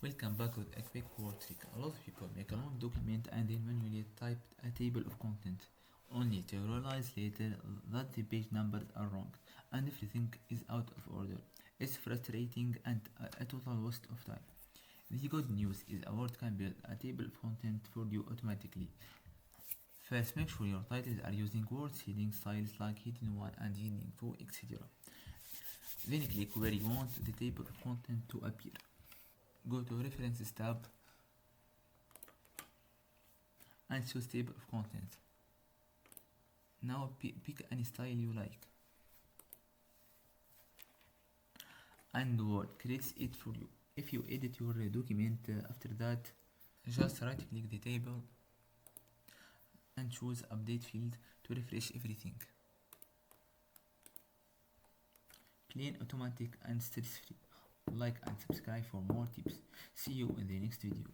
Welcome back with a quick word trick. A lot of people make a long document and then manually type a table of content, only to realize later that the page numbers are wrong and everything is out of order. It's frustrating and a total waste of time. The good news is a word can build a table of content for you automatically. First, make sure your titles are using word seeding styles like hidden one and hidden 2, etc. Then click where you want the table of content to appear. Go to References tab and choose Table of Contents. Now pick any style you like and Word creates it for you. If you edit your document after that, just right click the table and choose Update field to refresh everything. Clean, automatic and stress free. Like and subscribe for more tips. See you in the next video.